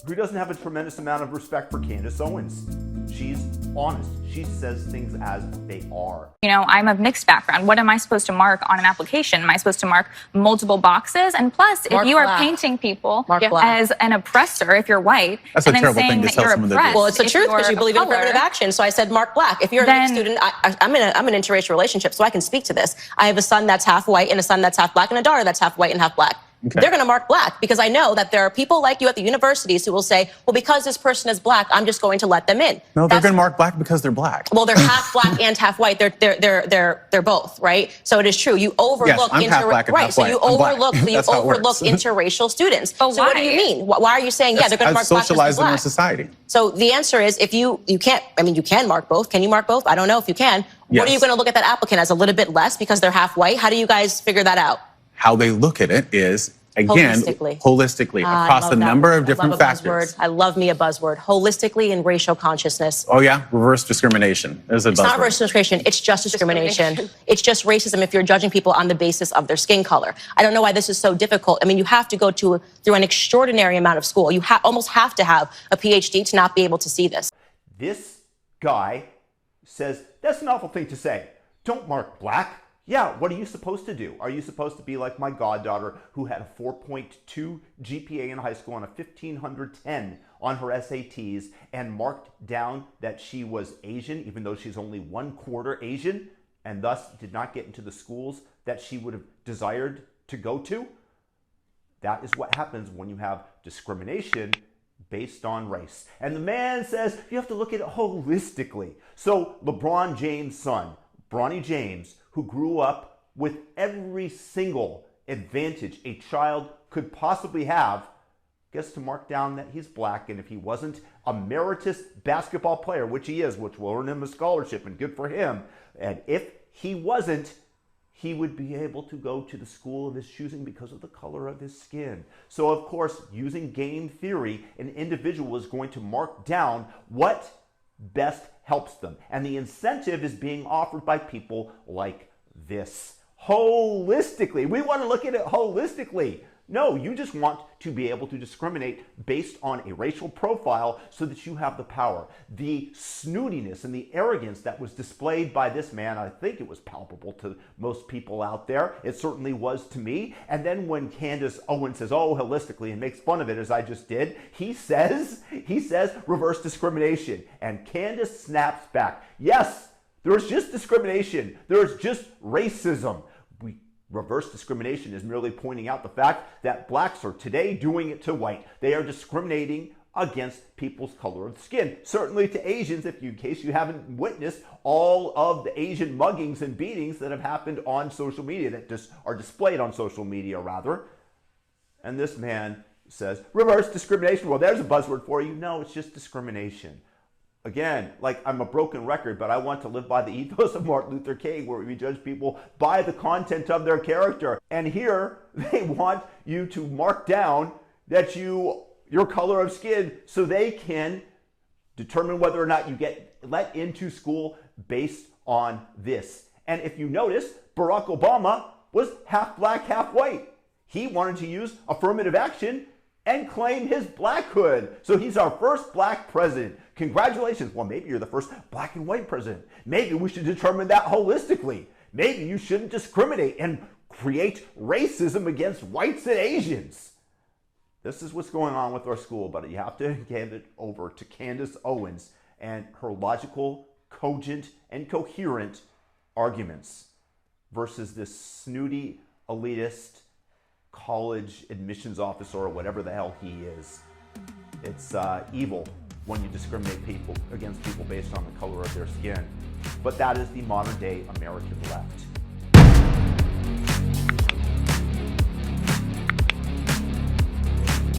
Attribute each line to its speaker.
Speaker 1: Who doesn't have a tremendous amount of respect for Candace Owens? She's honest. She says things as they are.
Speaker 2: You know, I'm of mixed background. What am I supposed to mark on an application? Am I supposed to mark multiple boxes? And plus, if you are painting people as an oppressor, if you're white,
Speaker 3: that's a terrible thing to tell someone to do.
Speaker 4: Well, it's the truth because you believe in affirmative action. So I said mark black. If you're a mixed student, I'm in an interracial relationship, so I can speak to this. I have a son that's half white and a son that's half black and a daughter that's half white and half black. Okay. They're going to mark black because I know that there are people like you at the universities who will say, well, because this person is black, I'm just going to let them in.
Speaker 3: No, they're going to mark black because they're black.
Speaker 4: Well, they're half black and half white. They're both, right? So it is true. You overlook interracial students.
Speaker 2: But
Speaker 4: so what do you mean? Why are you saying they're going to mark black because they're black?
Speaker 3: In our society.
Speaker 4: So the answer is if you can't, I mean, you can mark both. Can you mark both? I don't know if you can. Yes. What are you going to look at that applicant as a little bit less because they're half white? How do you guys figure that out?
Speaker 3: How they look at it is, again, holistically across a number of different factors.
Speaker 4: I love me a buzzword. Holistically and racial consciousness.
Speaker 3: Oh, yeah? Reverse discrimination. There's a buzzword.
Speaker 4: It's not reverse discrimination. It's just discrimination. It's just racism if you're judging people on the basis of their skin color. I don't know why this is so difficult. I mean, you have to go through an extraordinary amount of school. You almost have to have a PhD to not be able to see this.
Speaker 1: This guy says, that's an awful thing to say. Don't mark black. Yeah, what are you supposed to do? Are you supposed to be like my goddaughter who had a 4.2 GPA in high school and a 1510 on her SATs and marked down that she was Asian, even though she's only 1/4 Asian, and thus did not get into the schools that she would have desired to go to? That is what happens when you have discrimination based on race. And the man says you have to look at it holistically. So LeBron James' son, Bronny James, who grew up with every single advantage a child could possibly have, gets to mark down that he's black, and if he wasn't a emeritus basketball player, which he is, which will earn him a scholarship, and good for him, and if he wasn't, he would be able to go to the school of his choosing because of the color of his skin. So, of course, using game theory, an individual is going to mark down what best helps them. And the incentive is being offered by people like this. Holistically. We want to look at it holistically. No, you just want to be able to discriminate based on a racial profile so that you have the power. The snootiness and the arrogance that was displayed by this man, I think it was palpable to most people out there. It certainly was to me. And then when Candace Owens says, oh, holistically, and makes fun of it as I just did, he says reverse discrimination. And Candace snaps back. Yes, there's just discrimination. There's just racism. Reverse discrimination is merely pointing out the fact that blacks are today doing it to white. They are discriminating against people's color of skin. Certainly to Asians, in case you haven't witnessed all of the Asian muggings and beatings that have happened on social media, that are displayed on social media, rather. And this man says, reverse discrimination. Well, there's a buzzword for you. No, it's just discrimination. Again, like I'm a broken record, but I want to live by the ethos of Martin Luther King, where we judge people by the content of their character. And here, they want you to mark down that your color of skin so they can determine whether or not you get let into school based on this. And if you notice, Barack Obama was half black, half white. He wanted to use affirmative action and claim his blackhood. So he's our first black president. Congratulations. Well, maybe you're the first black and white president. Maybe we should determine that holistically. Maybe you shouldn't discriminate and create racism against whites and Asians. This is what's going on with our school, but you have to give it over to Candace Owens and her logical, cogent, and coherent arguments versus this snooty, elitist, college admissions officer or whatever the hell he is. It's evil when you discriminate against people based on the color of their skin. But that is the modern day American left.